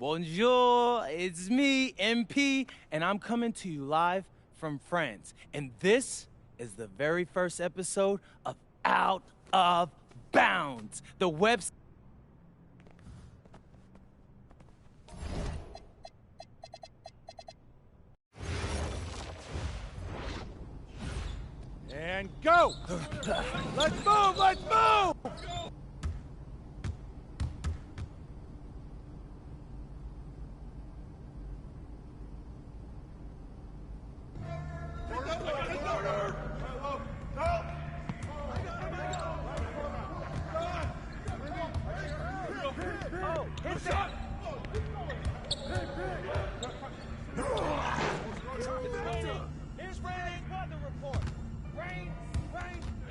Bonjour, it's me, MP, and I'm coming to you live from France. And this is the very first episode of Out of Bounds, the website. And go! Let's move! Let's move! Here's rain weather report. Rain,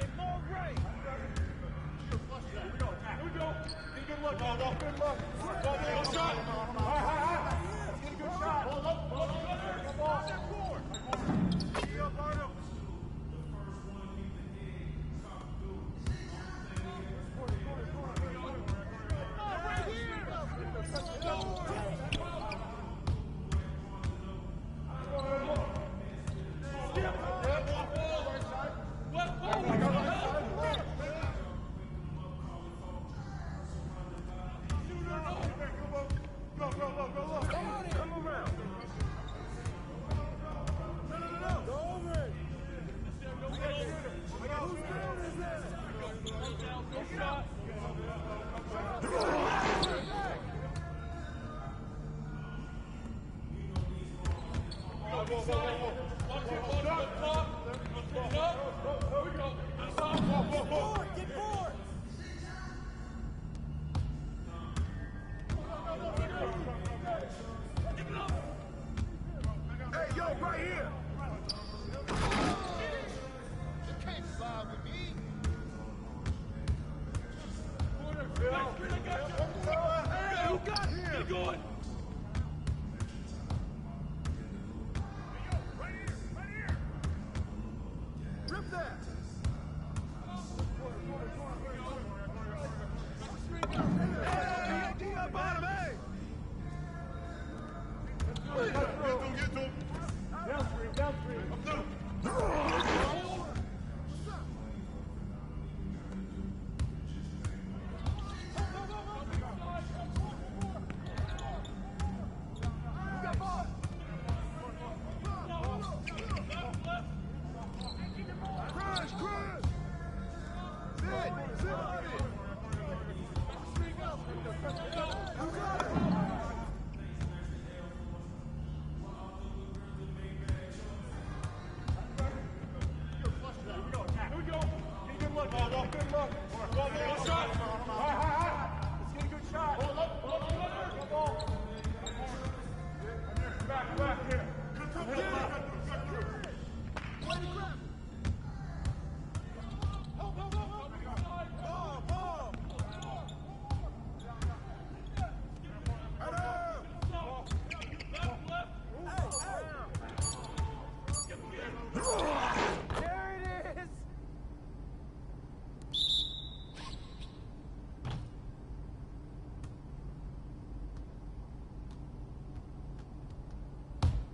and more rain. Here we go. Get a good look. Good look. Go shot. High. Let's get a good shot. Hold up. Come on. Step forward. Get up, Arno. Right here. Hey, yo, right here. You can't slide with me. Hey, you got it. Get going. Right here. Rip that. Hey, D-up bottom, hey. Get to him. Downstream. Up through.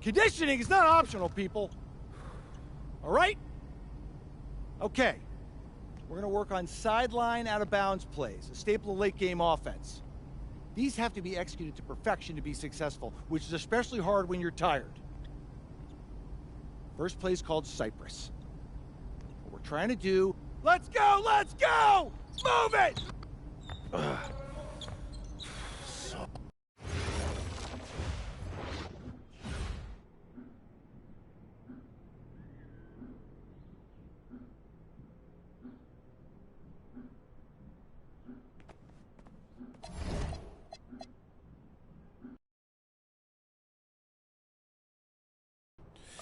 Conditioning is not optional, people. All right? Okay. We're going to work on sideline out-of-bounds plays, a staple of late-game offense. These have to be executed to perfection to be successful, which is especially hard when you're tired. First play is called Cypress. What we're trying to do... Let's go! Let's go! Move it!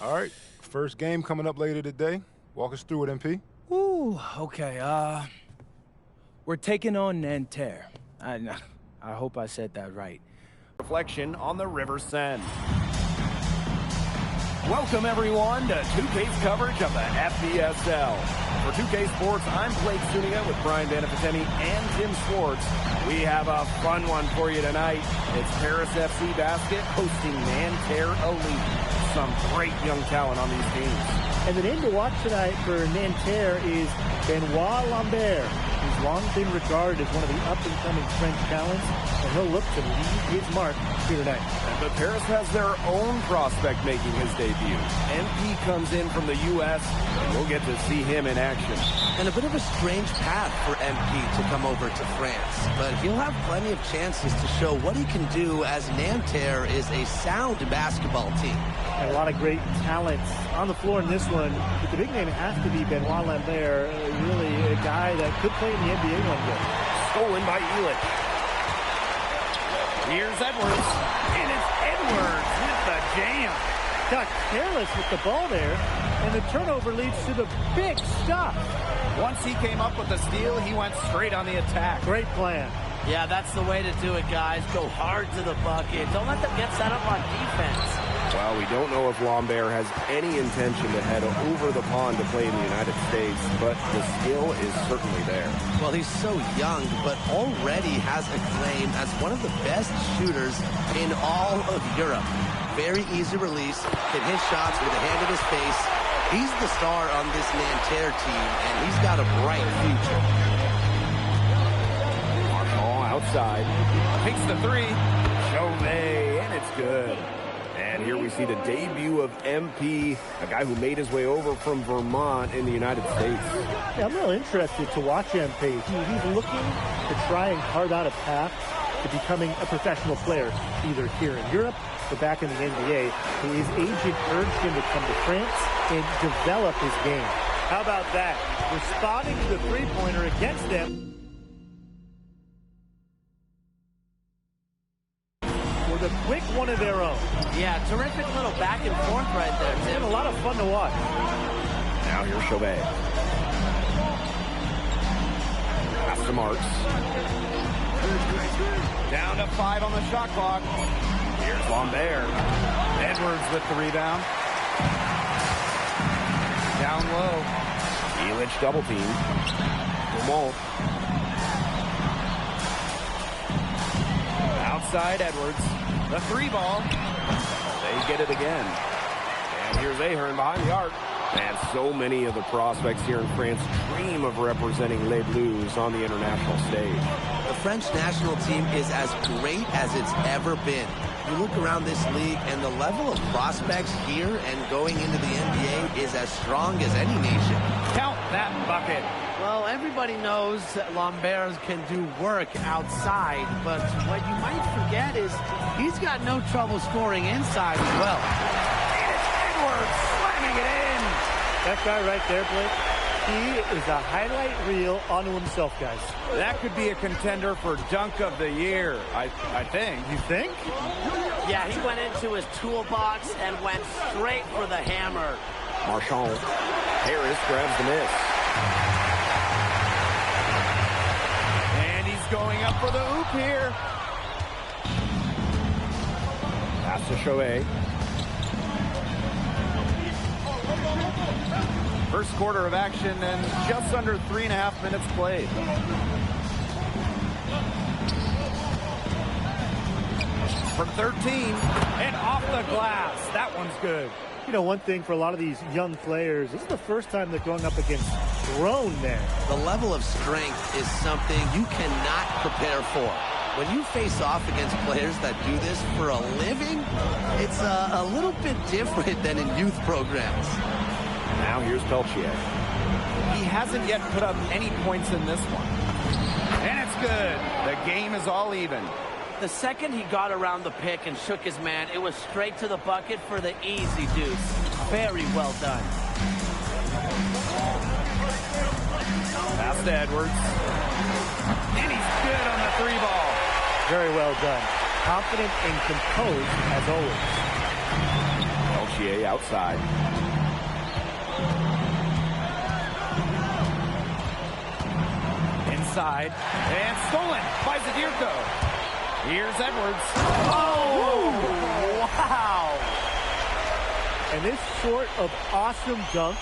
All right, first game coming up later today. Walk us through it, MP. Ooh, okay, we're taking on Nanterre. I hope I said that right. Reflection on the River Seine. Welcome, everyone, to 2K's coverage of the FBSL. For 2K Sports, I'm Blake Zuniga with Brian Vanafitemi and Tim Schwartz. We have a fun one for you tonight. It's Paris FC Basket hosting Nanterre Elite. Some great young talent on these teams. And the name to watch tonight for Nanterre is Benoit Lambert. He's long been regarded as one of the up-and-coming French talents, and he'll look to leave his mark here tonight. But Paris has their own prospect making his debut. MP comes in from the U.S., and we'll get to see him in action. And a bit of a strange path for MP to come over to France, but he'll have plenty of chances to show what he can do, as Nanterre is a sound basketball team. And a lot of great talent on the floor in this one, but the big name has to be Benoit Lambert, really a guy that could play in the NBA one day. Stolen by Elitch. Here's Edwards, and it's Edwards with the jam. Got careless with the ball there, and the turnover leads to the big stop. Once he came up with the steal, he went straight on the attack. Great plan. Yeah, that's the way to do it, guys. Go hard to the bucket. Don't let them get set up on defense. Well, we don't know if Lambert has any intention to head over the pond to play in the United States, but the skill is certainly there. Well, he's so young, but already has acclaim as one of the best shooters in all of Europe. Very easy release, can hit shots with a hand in his face. He's the star on this Nanterre team, and he's got a bright future. Marshall outside, takes the three, Chauvet, and it's good. And here we see the debut of MP, a guy who made his way over from Vermont in the United States. Yeah, I'm real interested to watch MP. He's looking to try and carve out a path to becoming a professional player, either here in Europe or back in the NBA. His agent urged him to come to France and develop his game. How about that? Responding to the three-pointer against them. With a quick one of their own. Yeah, terrific little back and forth right there, Tim. It's been a lot of fun to watch. Now here's Chauvet. Pass to Marks. Down to 5 on the shot clock. Here's Lambert. Edwards with the rebound. Down low. Elitch double team. Dumont. Outside Edwards. The 3 ball. They get it again. And here's Ahern behind the arc. And so many of the prospects here in France dream of representing Les Bleus on the international stage. The French national team is as great as it's ever been. You look around this league, and the level of prospects here and going into the NBA is as strong as any nation. Count that bucket. Well, everybody knows that Lambert can do work outside, but what you might forget is he's got no trouble scoring inside as well. And it's Edwards slamming it in. That guy right there, Blake, he is a highlight reel onto himself, guys. That could be a contender for Dunk of the Year, I think. You think? Yeah, he went into his toolbox and went straight for the hammer. Marchand. Harris grabs the miss. And he's going up for the hoop here. Pass to Chauvet. First quarter of action and just under 3.5 minutes played. From 13 and off the glass. That one's good. You know, one thing for a lot of these young players, this is the first time they're going up against grown men. The level of strength is something you cannot prepare for. When you face off against players that do this for a living, it's a little bit different than in youth programs. Now here's Peltier. He hasn't yet put up any points in this one. And it's good. The game is all even. The second he got around the pick and shook his man, it was straight to the bucket for the easy deuce. Very well done. Pass to Edwards. And he's good on the 3 ball. Very well done. Confident and composed as always. Peltier outside. Inside. And stolen by Zadirko. Here's Edwards. Oh, wow. And this sort of awesome dunk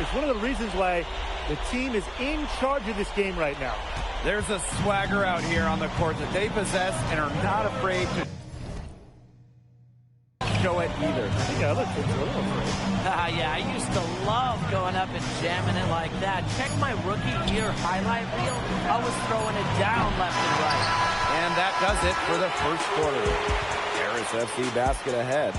is one of the reasons why the team is in charge of this game right now. There's a swagger out here on the court that they possess and are not afraid to show it either. Yeah, look, it's a little afraid. Yeah, I used to love going up and jamming it like that. Check my rookie year highlight reel. I was throwing it down left and right. And that does it for the first quarter. Paris FC basket ahead.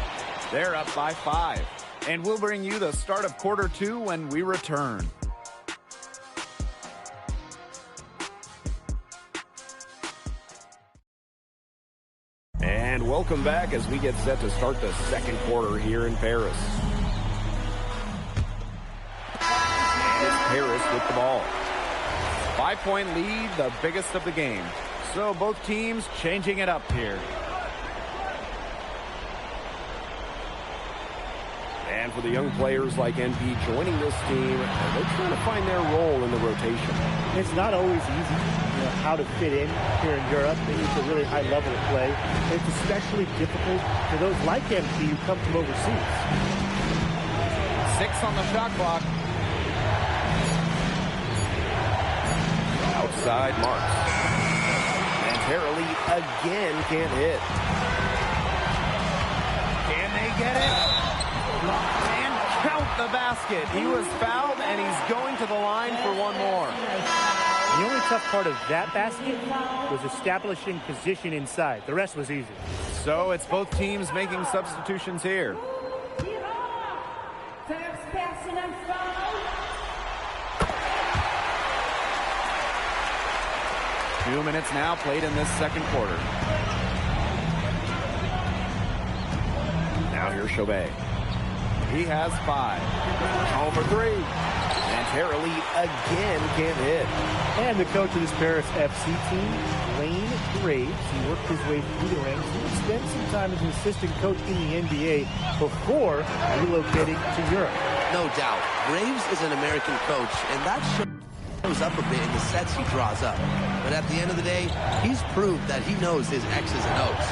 They're up by 5. And we'll bring you the start of quarter 2 when we return. And welcome back as we get set to start the second quarter here in Paris. And it's Paris with the ball. 5-point lead, the biggest of the game. So both teams changing it up here. And for the young players like NP joining this team, they're trying to find their role in the rotation. It's not always easy, how to fit in here in Europe. They need a really high level of play. It's especially difficult for those like NP who come from overseas. 6 on the shot clock. Outside Marks. And Terrelli again can't hit. Can they get it? And count the basket. He was fouled, and he's going to the line for one more. The only tough part of that basket was establishing position inside. The rest was easy. So it's both teams making substitutions here. 2 minutes now played in this second quarter. Now here's Chauvet. He has 5. Home for 3. And Terrelli again can't hit. And the coach of this Paris FC team, Wayne Graves, he worked his way through the ranks. He spent some time as an assistant coach in the NBA before relocating to Europe. No doubt. Graves is an American coach, and that shows up a bit in the sets he draws up. But at the end of the day, he's proved that he knows his X's and O's.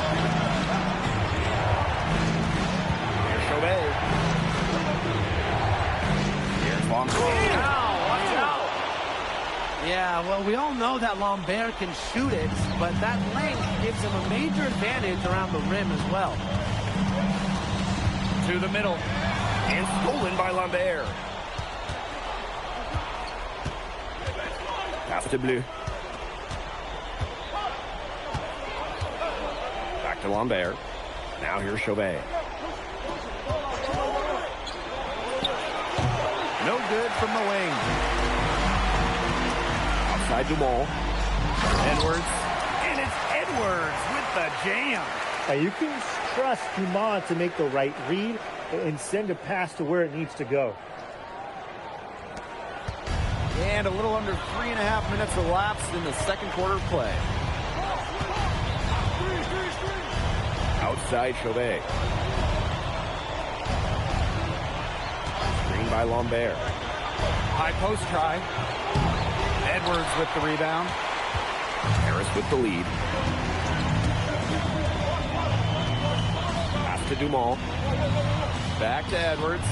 Here's Chauvet. Here's Lambert. Watch out. Yeah, well, we all know that Lambert can shoot it, but that length gives him a major advantage around the rim as well. To the middle. And stolen by Lambert. Pass to Bleu. Back to Lambert. Now here's Chauvet. No good from the wing. Outside Dumont. Edwards. And it's Edwards with the jam. Now you can trust Dumont to make the right read and send a pass to where it needs to go. And a little under 3.5 minutes elapsed in the second quarter play. Outside Chauvet. Screen by Lambert. High post try. Edwards with the rebound. Harris with the lead. Pass to Dumont. Back to Edwards.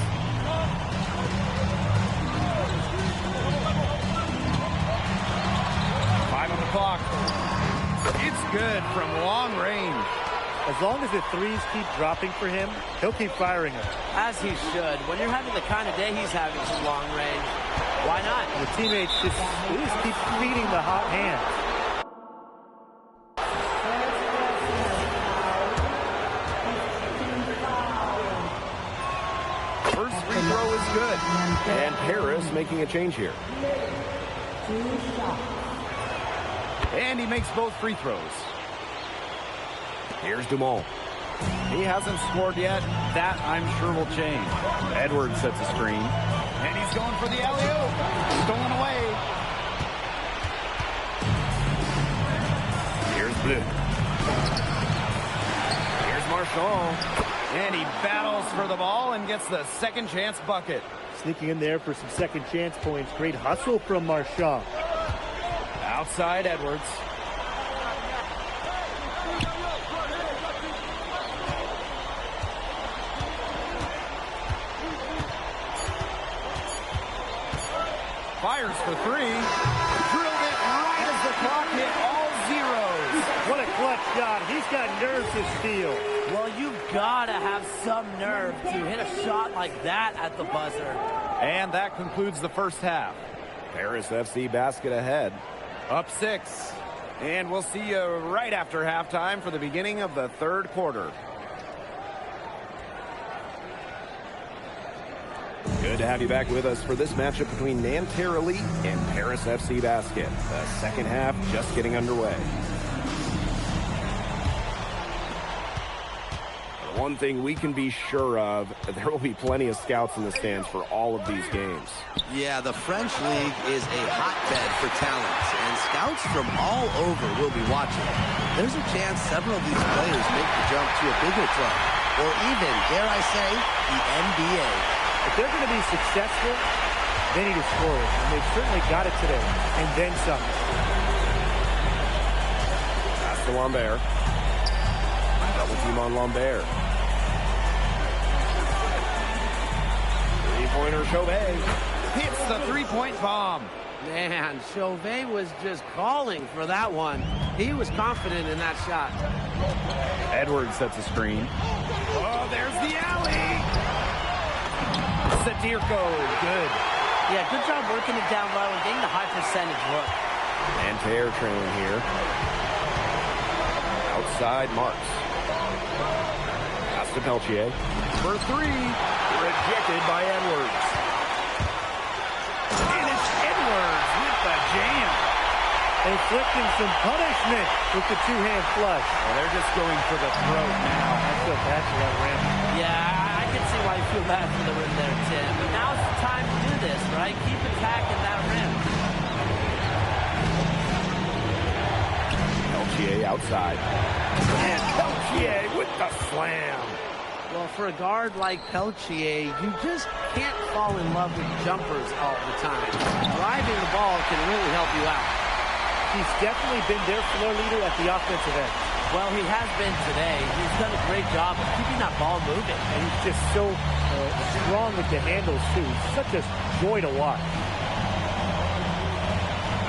On the clock. It's good from long range. As long as the threes keep dropping for him, he'll keep firing them. As he should. When you're having the kind of day he's having from long range, why not? The teammates just keep feeding the hot hand. First free throw is good. And Paris making a change here. And he makes both free throws. Here's Dumont. He hasn't scored yet. That, I'm sure, will change. Edwards sets a screen. And he's going for the alley-oop. Stolen away. Here's Bleu. Here's Marchand. And he battles for the ball and gets the second chance bucket. Sneaking in there for some second chance points. Great hustle from Marchand. Outside Edwards. Fires for three. Drilled it right as the clock hit all zeros. What a clutch shot. He's got nerves to steal. Well, you've got to have some nerve to hit a shot like that at the buzzer. And that concludes the first half. Paris FC basket ahead. Up 6. And we'll see you right after halftime for the beginning of the third quarter. Good to have you back with us for this matchup between Nanterre Elite and Paris FC Basket. The second half just getting underway. One thing we can be sure of, there will be plenty of scouts in the stands for all of these games. Yeah, the French League is a hotbed for talent, and scouts from all over will be watching. There's a chance several of these players make the jump to a bigger club, or even, dare I say, the NBA. If they're going to be successful, they need to score it, and they've certainly got it today, and then some. Pass to Lambert. Double team on Lambert. Three-pointer Chauvet hits the three-point bomb. Man, Chauvet was just calling for that one. He was confident in that shot. Edwards sets a screen. Oh, there's the alley. Sadirko, good. Yeah, good job working it down low and getting the high percentage look. Nanterre trailing here. Outside Marks. Pass to Peltier. For three. Rejected by Edwards. And it's Edwards with the jam. Inflicting some punishment with the two-hand flush. Well, they're just going for the throat now. I feel bad for that rim. Yeah, I can see why you feel bad for the rim there, Tim. But now's the time to do this, right? Keep attacking that rim. Peltier outside. And Peltier with the slam. Well, for a guard like Peltier, you just can't fall in love with jumpers all the time. Driving the ball can really help you out. He's definitely been their floor leader at the offensive end. Well, he has been today. He's done a great job of keeping that ball moving. And he's just so strong with the handles, too. He's such a joy to watch.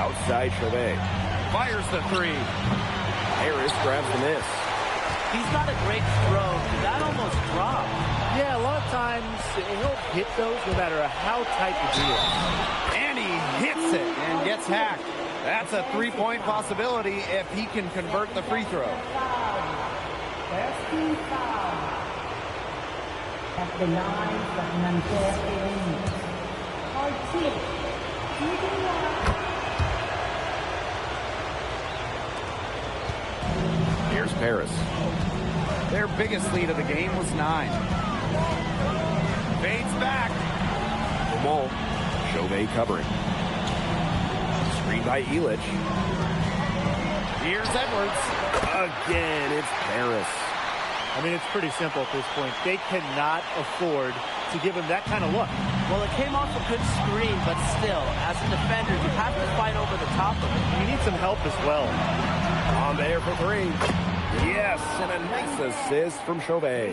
Outside Chauvet. Fires the three. Harris grabs the miss. He's got a great stroke. That almost dropped. Yeah, a lot of times he'll hit those no matter how tight the deal. And he hits it and gets hacked. That's a three-point possibility if he can convert the free throw. At the line from Nanterre Elite. Here's Paris. Their biggest lead of the game was 9. Fades back. Lamont. Chauvet covering. Screen by Elich. Here's Edwards. Again, it's Paris. I mean, it's pretty simple at this point. They cannot afford to give him that kind of look. Well, it came off a good screen, but still, as a defender, you have to fight over the top of it. You need some help as well. On there for three. Yes, and a nice assist from Chauvet.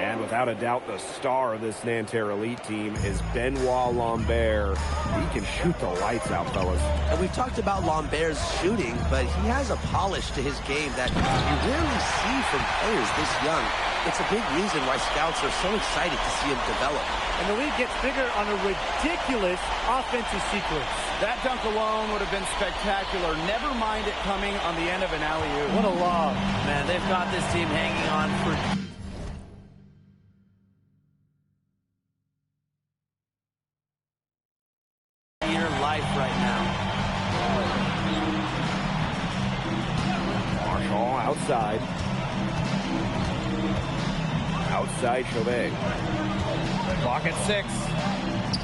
And without a doubt, the star of this Nanterre Elite team is Benoit Lambert. He can shoot the lights out, fellas. And we've talked about Lambert's shooting, but he has a polish to his game that you rarely see from players this young. It's a big reason why scouts are so excited to see him develop. And the lead gets bigger on a ridiculous offensive sequence. That dunk alone would have been spectacular. Never mind it coming on the end of an alley-oop. What a lob. Man, they've got this team hanging on for dear life right now. Marshall outside. Outside Chauvet. Clock at 6.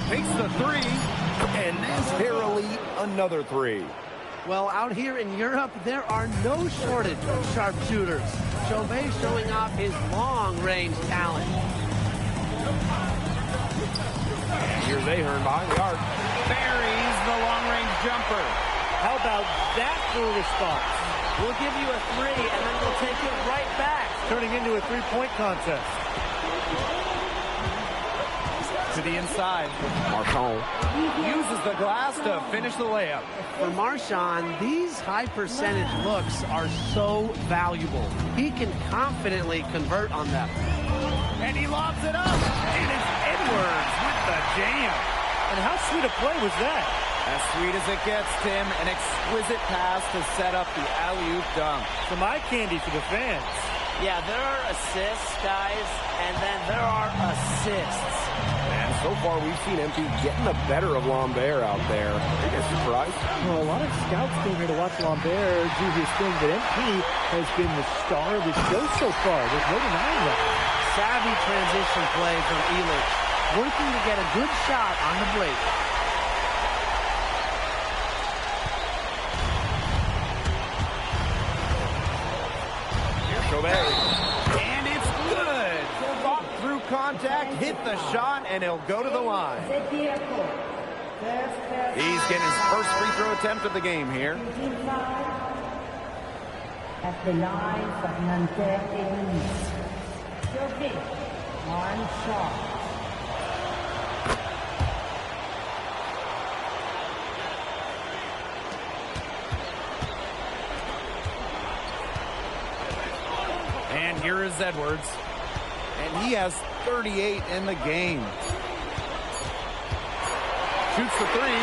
Takes the three. And Nanterre Elite another three. Well, out here in Europe, there are no shortage of sharpshooters. Chauvet showing off his long-range talent. And here's Ahern behind the arc. Buries the long-range jumper. How about that for a response? We'll give you a three, and then we'll take it right back. Turning into a three-point contest. To the inside. Marchand uses the glass to finish the layup. For Marchand, these high percentage looks are so valuable. He can confidently convert on them. And he lobs it up. And it's Edwards with the jam. And how sweet a play was that? As sweet as it gets, Tim. An exquisite pass to set up the alley-oop dunk. Some eye candy for the fans. Yeah, there are assists, guys, and then there are assists. And so far, we've seen MP getting the better of Lambert out there. Are you guys surprised? Well, a lot of scouts came here to watch Lambert do his thing, but MP has been the star of the show so far. There's no denying that. Savvy transition play from Elich, working to get a good shot on the break. And it's good. Fought through contact, hit the shot, and he'll go to the line. He's getting his first free throw attempt of the game here. At the line for Nanterre Elise. Survey, one shot. And here is Edwards. And he has 38 in the game. Shoots the three.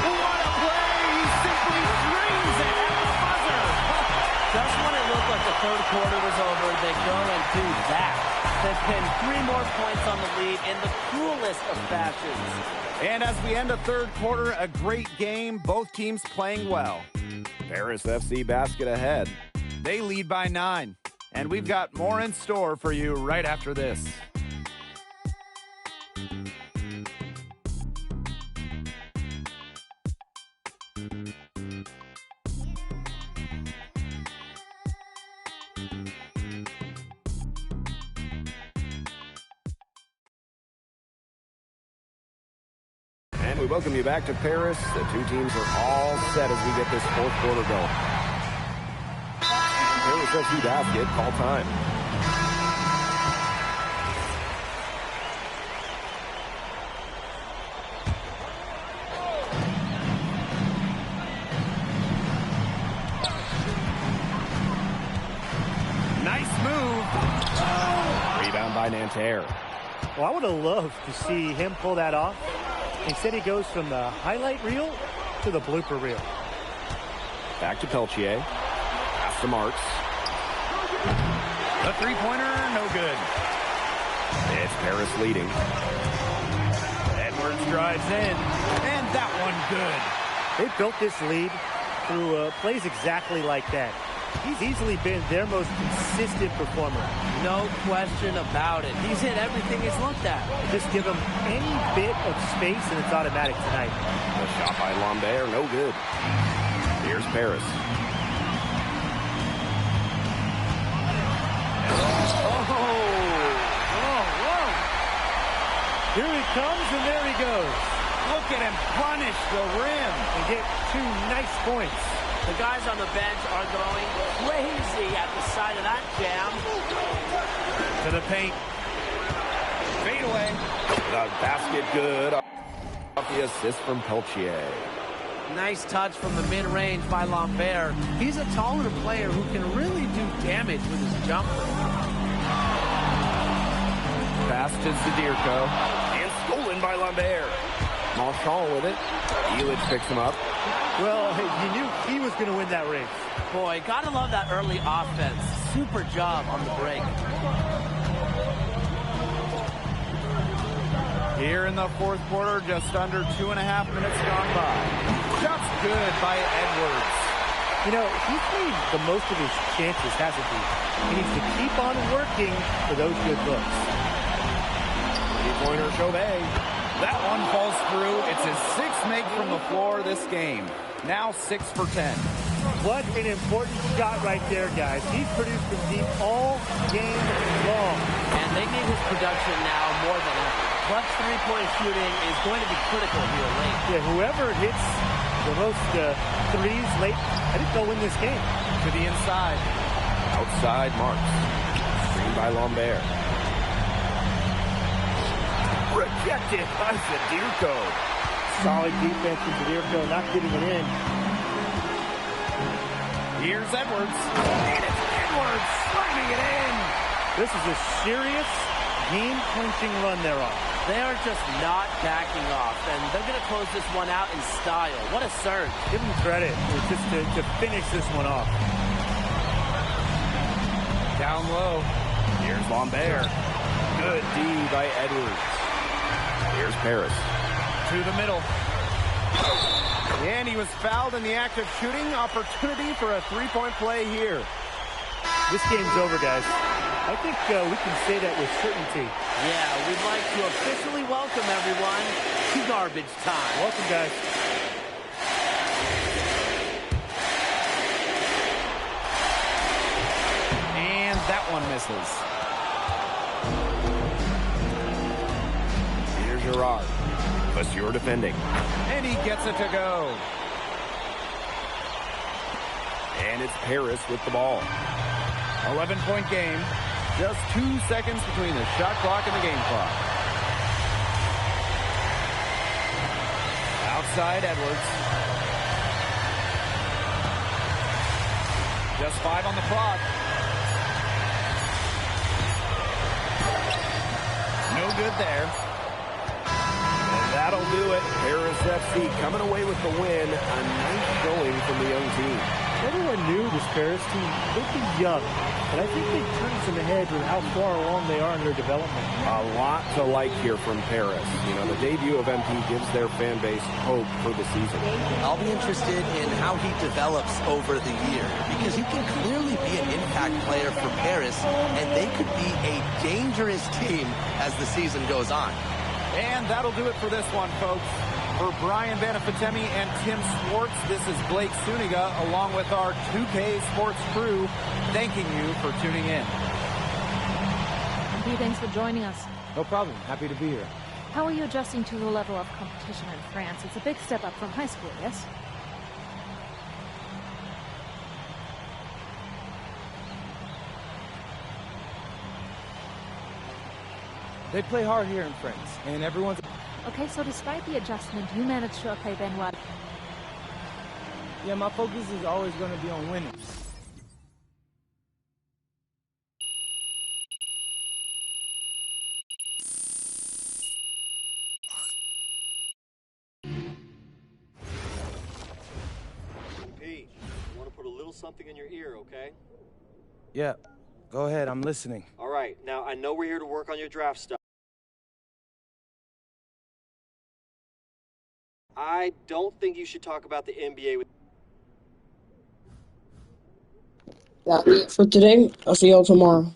What a play! He simply drains it at the buzzer. Just when it looked like the third quarter was over, they go and do that. They pin 3 more points on the lead in the cruelest of fashions. And as we end the third quarter, a great game. Both teams playing well. Paris FC basket ahead. They lead by 9. And we've got more in store for you right after this. And we welcome you back to Paris. The two teams are all set as we get this fourth quarter going. Paris FC basket, call time. Nice move. Oh. Rebound by Nanterre. Well, I would have loved to see him pull that off. Instead, he goes from the highlight reel to the blooper reel. Back to Peltier. Pass to Marks. The three-pointer, no good. It's Paris leading. Edwards drives in, and that one good. They built this lead through plays exactly like that. He's easily been their most consistent performer. No question about it. He's hit everything he's looked at. Just give him any bit of space, and it's automatic tonight. The shot by Lambert, no good. Here's Paris. Here he comes, and there he goes. Look at him punish the rim. And get 2 nice points. The guys on the bench are going crazy at the sight of that jam. To the paint. Fade away. The basket good. Off the assist from Peltier. Nice touch from the mid-range by Lambert. He's a taller player who can really do damage with his jumper. Pass to Zadirko. And stolen by Lambert. Marchand with it. Elich picks him up. Well, you knew he was going to win that race. Boy, gotta love that early offense. Super job on the break. Here in the fourth quarter, just under 2.5 minutes gone by. Just good by Edwards. You know, he's made the most of his chances, hasn't he? He needs to keep on working for those good looks. Three-pointer Chauvet. That one falls through. It's his 6th make from the floor this game. Now 6 for 10. What an important shot right there, guys. He's produced from deep all game long. And they need his production now more than ever. Clutch three-point shooting is going to be critical here late. Yeah, whoever hits the most threes late, I think they'll win this game. To the inside. Outside Marks. Screen by Lambert. Rejected by Zadirko. Solid defense from Zadirko, not getting it in. Here's Edwards. And it's Edwards slamming it in. This is a serious game-clinching run they're on. They are just not backing off, and they're going to close this one out in style. What a surge. Give them credit just to finish this one off. Down low. Here's Lambert. Good D by Edwards. Here's Paris. To the middle. And he was fouled in the act of shooting. Opportunity for a three-point play here. This game's over, guys. I think we can say that with certainty. Yeah, we'd like to officially welcome everyone to garbage time. Welcome, guys. And that one misses. Here's Gerard. Monsieur defending. And he gets it to go. And it's Paris with the ball. 11-point game. Just 2 seconds between the shot clock and the game clock. Outside Edwards. Just 5 on the clock. No good there. And that'll do it. Paris FC coming away with the win. A nice going from the young team. Everyone knew this Paris team, they'd be young, but I think they turned some ahead with how far along they are in their development. A lot to like here from Paris. You know, the debut of MP gives their fan base hope for the season. I'll be interested in how he develops over the year, because he can clearly be an impact player for Paris, and they could be a dangerous team as the season goes on. And that'll do it for this one, folks. For Brian Banafitemi and Tim Swartz, this is Blake Suniga, along with our 2K Sports crew, thanking you for tuning in. MP, thanks for joining us. No problem. Happy to be here. How are you adjusting to the level of competition in France? It's a big step up from high school, yes? They play hard here in France, and everyone's... Okay, so despite the adjustment, you managed to play Benoit. Yeah, my focus is always going to be on winning. Pete, I want to put a little something in your ear, okay? Yeah, go ahead. I'm listening. All right, now I know we're here to work on your draft stuff. I don't think you should talk about the NBA with... That's it for today. I'll see y'all tomorrow.